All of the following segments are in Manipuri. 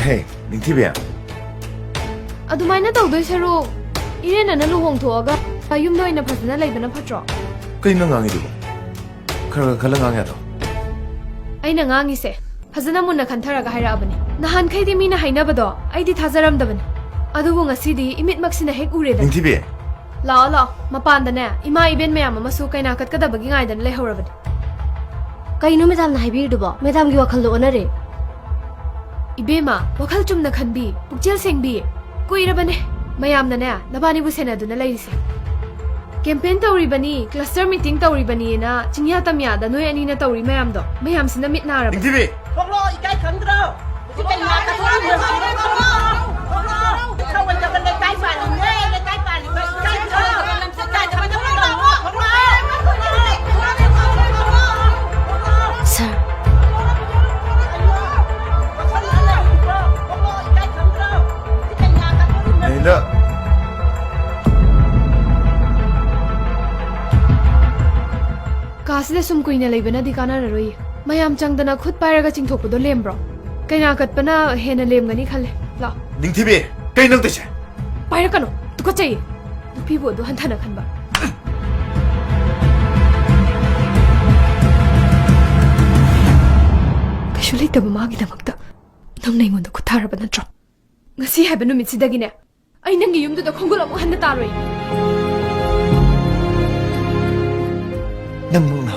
Hey, ꯅꯤꯡꯊꯤꯕꯤ ꯑꯗꯨꯃꯥꯏꯅ ꯇꯧꯗꯣꯏ ꯁꯔꯨꯛ ꯏꯔꯦꯟꯅ ꯂꯨꯍꯣꯡꯊꯣꯛꯑꯒ ꯌꯨꯝꯗ ꯑꯣꯏꯅ ꯐꯖꯅ ꯂꯩꯕꯅ ꯐꯠꯇ꯭ꯔꯣ? ꯀꯩꯅꯣ ꯉꯥꯡꯉꯤꯗꯨꯕꯣ? ꯈꯔ ꯈꯜꯂ ꯉꯥꯡ ꯌꯥꯗ꯭ꯔꯣ? ꯑꯩꯅ ꯉꯥꯡꯉꯤꯁꯦ ꯐꯖꯅ ꯃꯨꯟꯅ ꯈꯟꯊꯔꯒ ꯍꯥꯏꯔꯛꯑꯕꯅꯤ. ꯅꯍꯥꯟꯈꯩꯗꯤ ꯃꯤꯅ ꯍꯥꯏꯅꯕꯗꯣ ꯑꯩꯗꯤ ꯊꯥꯖꯔꯝꯗꯕꯅꯤ. ꯑꯗꯨꯕꯨ ꯉꯁꯤꯗꯤ ꯏꯃꯤꯠꯃꯛꯁꯤꯅ ꯍꯦꯛ ꯎꯔꯦꯗꯅ. ꯅꯤꯡꯊꯤꯕꯤ ꯂꯥꯛꯑꯣ ꯂꯥꯛꯑꯣ, ꯃꯄꯥꯟꯗꯅꯦ ꯏꯃꯥ ꯏꯕꯦꯟ ꯃꯌꯥꯝ ꯑꯃꯁꯨ ꯀꯩꯅꯥ ꯀꯠꯀꯗꯕꯒꯤ ꯉꯥꯏꯗꯅ ꯂꯩꯍꯧꯔꯕꯅꯤ. ꯀꯩꯅꯣ ꯃꯦꯗꯥꯝꯅ ꯍꯥꯏꯕꯤꯔꯤꯗꯨꯕꯣ? ꯃꯦꯗꯥꯝꯒꯤ ꯋꯥꯈꯜꯗꯣ ꯑꯣꯟꯅꯔꯦ. 이베마 와칼 좀 나간비 북젤 생비 꾸이러바네 마얌나네 나바니부 세나두나 레이세 캠페인 떠오리바니 클러스터 미팅 떠오리바니나 징야땀야다 노예 아니나 떠오리 마얌도 마얌스나 밑나라바 닝티비 Thorlo, ikai khẩn đâu? Cái cây ngã ta thorlo, thorlo. Không phải cho bên đây cái bàn này, đây cái bàn này, cái thorlo. Cái cho bên đây thorlo. Sir. 아니다 कासिदे सुम कुइना लेबना दिकाना ररोई मयाम चंगदना खुद पायरगा चिंगथोकदो लेमब्रो कैना कटपना हेना लेमगनी खले ला 닝티비 कई नंग तसे पायरकनो तुकचै नुपीबो दो हंथाना खनबा कशु लेतब मागिदमक्ता नंग नैंगोंद खुथारबा नत्रो ngasi haiba numitsidagine ai nangi yumduda khongol amu hanna taroi ꯅꯪꯃꯛꯅ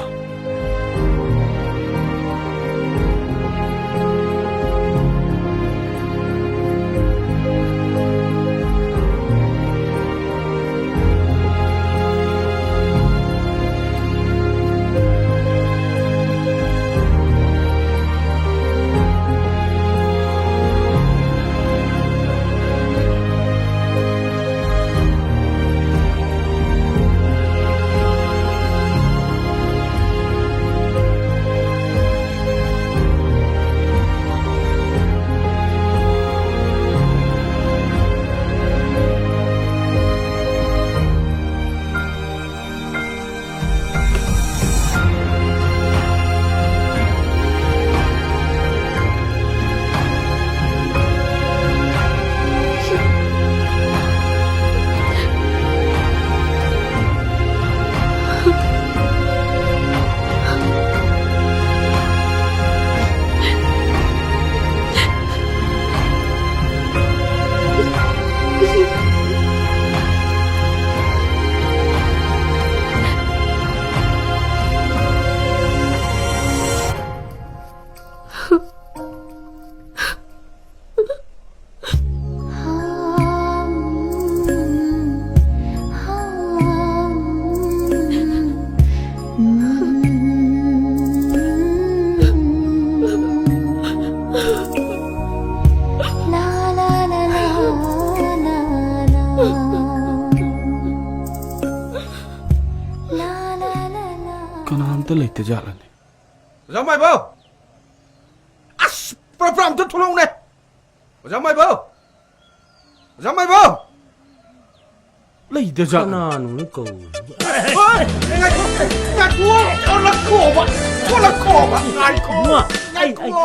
कनामता लेते जालने Jamai bau. As, pram tu tolong ne. Jamai bau. Jamai bau. लेते जालने 나는 거. Oi, ngai ko. Ngai ko. Olah ko ba. Olah ko ba. Ngai ko.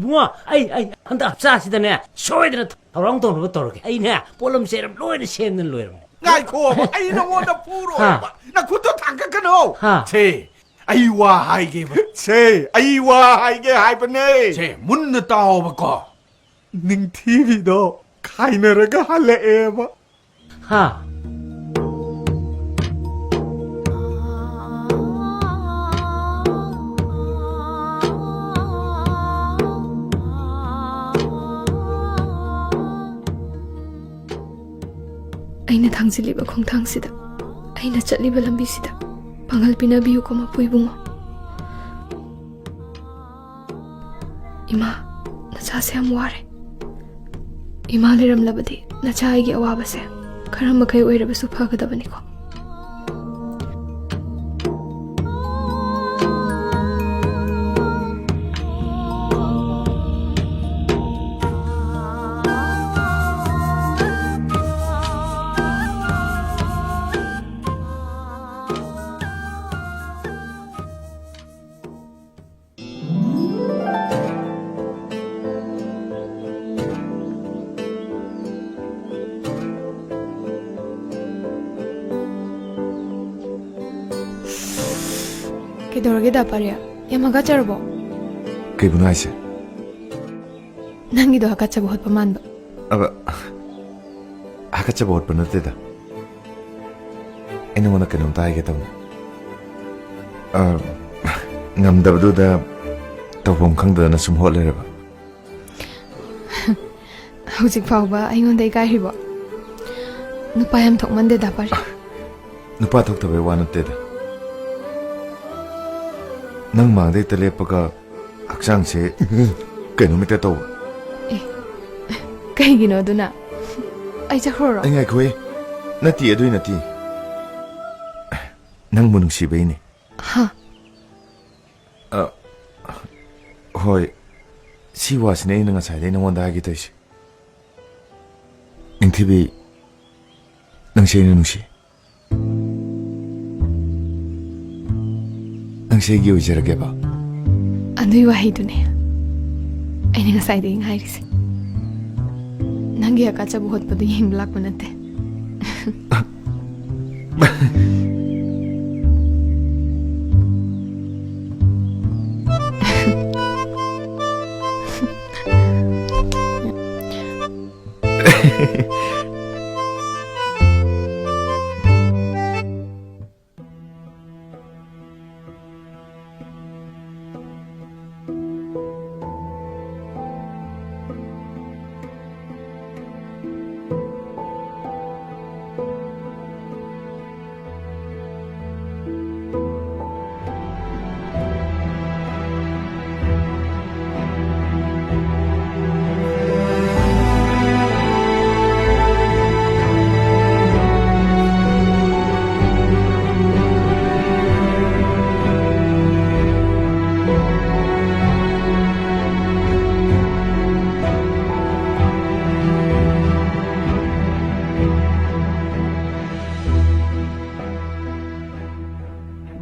bunga ai handa apsasidaने soidana thorong tong ro torke ai ne polam seram loina semnen loiram Ngai ko ba. Ai no mo na puro Ha. ba. Na ku to thang ka no. Ha. Che. Ai wa hai ge ba. Che. Ai wa hai ge hai pa ne. Che, mun na tao ba ko. 닝티비도 카이네르가 할래 에바. ha aina thangziliba khongthangsida aina chatliba lambisida pangal pinabiyu ko mapuibungo ima nachase am ware ima leram labadi nachai gi awabase karam makai oirabasu phagadabani ko ꯀꯩꯗꯧꯔꯒꯦ ꯄꯥꯔꯤꯌꯥ ꯌꯥꯝ ꯍꯥꯀꯠꯆꯔꯕꯣ ꯀꯩꯕꯨꯅꯣ ꯍꯥꯏꯁꯦ ꯅꯪꯒꯤꯗꯣ ꯍꯥꯀꯠꯆꯕ ꯍꯣꯠꯄ ꯃꯥꯟꯕ ꯑꯕ ꯍꯥꯀꯠꯆꯕ ꯍꯣꯠꯄ ꯅꯠꯇꯦꯗ ꯑꯩ ꯅꯉꯣꯟꯗ ꯀꯩꯅꯣꯝꯇ ꯍꯥꯏꯒꯦ ꯇꯧꯅꯤ ꯉꯝꯗꯕꯗꯨꯗ ꯇꯧꯐꯝ ꯈꯪꯗꯗꯅ ꯁꯨꯝ ꯍꯣꯠ ꯂꯩꯔꯕ ꯍꯧꯖꯤꯛ ꯐꯥꯎꯕ ꯑꯩꯉꯣꯟꯗ ꯏꯀꯥꯏꯔꯤꯕꯣ ꯅꯨꯄꯥ ꯌꯥꯝ ꯊꯣꯛꯃꯟꯗꯦꯗ ꯄꯥꯔꯤ ꯅꯨꯄꯥ ꯊꯣꯛꯇꯕꯩ ꯋꯥ ꯅꯠꯇꯦꯗ ꯅꯪ ꯃꯥꯡꯗ ꯍꯦꯛꯇ ꯂꯦꯞꯄꯒ ꯍꯛꯆꯥꯡꯁꯦ ꯀꯩꯅꯣꯝꯇ ꯇꯧꯕ ꯀꯩꯒꯤꯅꯣ ꯑꯗꯨꯅ ꯑꯩ ꯆꯠꯈ꯭ꯔꯣꯔꯣ ꯑꯩ ꯉꯥꯏꯈꯣꯏ ꯅꯠꯇꯦ ꯑꯗꯨꯏ ꯅꯠꯇꯦ ꯅꯪꯕꯨ ꯅꯨꯡꯁꯤꯕꯩꯅꯦ ꯍꯥ ꯍꯣꯏ ꯁꯤ ꯋꯥꯁꯤꯅꯦ ꯑꯩꯅ ꯉꯁꯥꯏꯗꯩ ꯅꯉꯣꯟꯗ ꯍꯥꯏꯒꯦ ꯇꯧꯔꯤꯁꯦ ꯅꯤꯡꯊꯤꯕꯤ ꯅꯪꯁꯦ ꯑꯩꯅ ꯅꯨꯡꯁꯤ ꯅꯪꯁꯦ ꯑꯩꯒꯤ ꯑꯣꯏꯖꯔꯒꯦꯕ ꯑꯗꯨꯏ ꯋꯥꯍꯩꯗꯨꯅꯦ ꯑꯩꯅ ꯉꯁꯥꯏꯗꯒꯤ ꯉꯥꯏꯔꯤꯁꯦ ꯅꯪꯒꯤ ꯍꯥꯀꯠꯆꯕ ꯍꯣꯠꯄꯗꯣ ꯌꯦꯡꯕ ꯂꯥꯛꯄ ꯅꯠꯇꯦ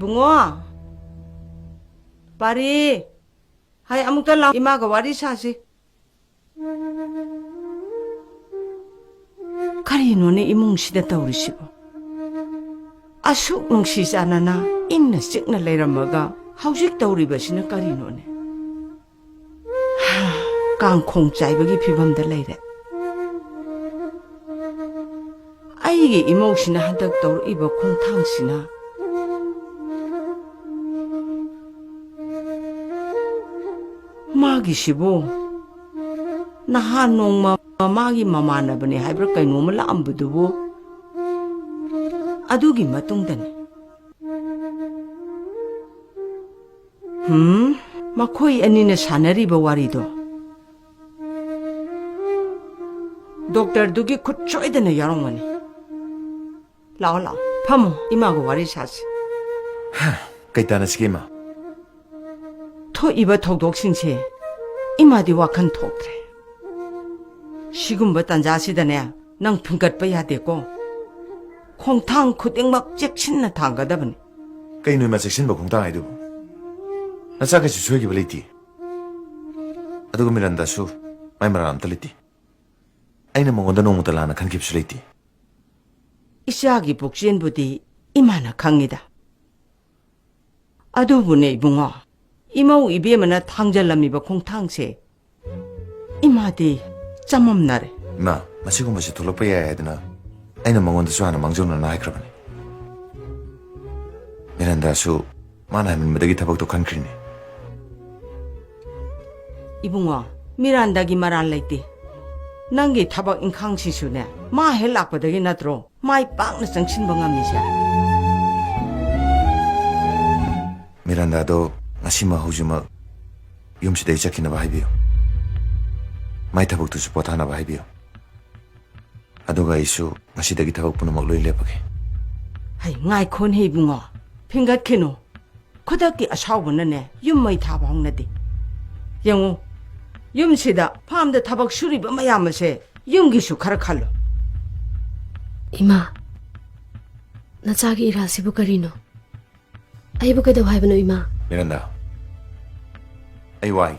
bungo pari hai amukta la ima ga wari sasi karino ne imung sida tawrisibo asuk nungsi sanana inna sikna leiramaga haujik tawribasina karino ne kang khong chaibagi phibamda leire aige imosina hadak tawr iba khongthangsina 마기시보 나한 농마 마기 마마나버니 하이브라 까이노마 라암부두보 아두기 마뚱다니 마코이 애니네 사나리바 와리도 독터두기 굿초이드네 야롱마니 라올라 파모 이마고 와리 사시 ꯀꯩꯇꯥꯅ ꯁꯤꯒꯦꯃ 토 이바 톡독신체 이마디 와칸 톡트레 시금버 딴자시다네 năng 풍갓빠 야되고 콩탕 쿠땡막 잭신나 당가다버니 ꯀꯩꯅꯣ ꯏꯃꯥ ꯆꯦꯛꯁꯤꯟꯕ ꯈꯣꯡꯊꯥꯡ ꯍꯥꯏꯗꯨꯕꯨ ꯅꯆꯥ ꯀꯩꯁꯨ ꯁꯣꯏꯈꯤꯕ ꯂꯩꯇꯦ ꯑꯗꯨꯒ ꯃꯤꯔꯟꯗꯥꯁꯨ ꯃꯥꯏ ꯃꯔꯥꯜ ꯑꯝꯇ ꯂꯩꯇꯦ ꯑꯩꯅ ꯃꯉꯣꯟꯗ ꯅꯣꯡꯃꯇ ꯂꯥꯟꯅ ꯈꯟꯈꯤꯕꯁꯨ ꯂꯩꯇꯦ 이샤기 복지엔부디 이마나 강이다 아두부네 이붕어 이마우 이비에마나 탕잘람이바 콩탕세 이마디 짬엄나래 ꯏꯃꯥ ꯃꯁꯤꯒꯨꯝꯕꯁꯤ ꯊꯣꯛꯂꯛꯄ ꯌꯥꯏ ꯍꯥꯏꯗꯅ ꯑꯩꯅ ꯃꯉꯣꯟꯗꯁꯨ ꯍꯥꯟꯅ ꯃꯥꯡꯖꯧꯅꯅ ꯍꯥꯏꯈ꯭ꯔꯕꯅꯤ ꯃꯤꯔꯟꯗꯥꯁꯨ ꯃꯥꯅ ꯍꯥꯏꯃꯟꯕꯗꯒꯤ ꯊꯕꯛꯇꯣ ꯈꯟꯈ꯭ꯔꯤꯅꯤ 이붕어 미란다기 말 안 라이띠 낭기 타박 인캉시수네 마 헬락바다기 나트로 마이 빵나 정신방암니샤 미란다도 나시마 호주마 윰시대 이자키나바 하이비요 마이 타박도수 포타나바 하이비요 아도가 이수 나시대기 타박 부노막 로이 레바게 하이 nga이 콘 헤이붕어 핑갓 케노 코다기 아샤오버나네 윰마이 타방나디 영우 윰시다 팜데 타박 슈리바 마야마세 윰기수 카라칼로 이마 나자기 이라시부 그리노 아이부 그도 하이브노 이마 미란다 아이 와이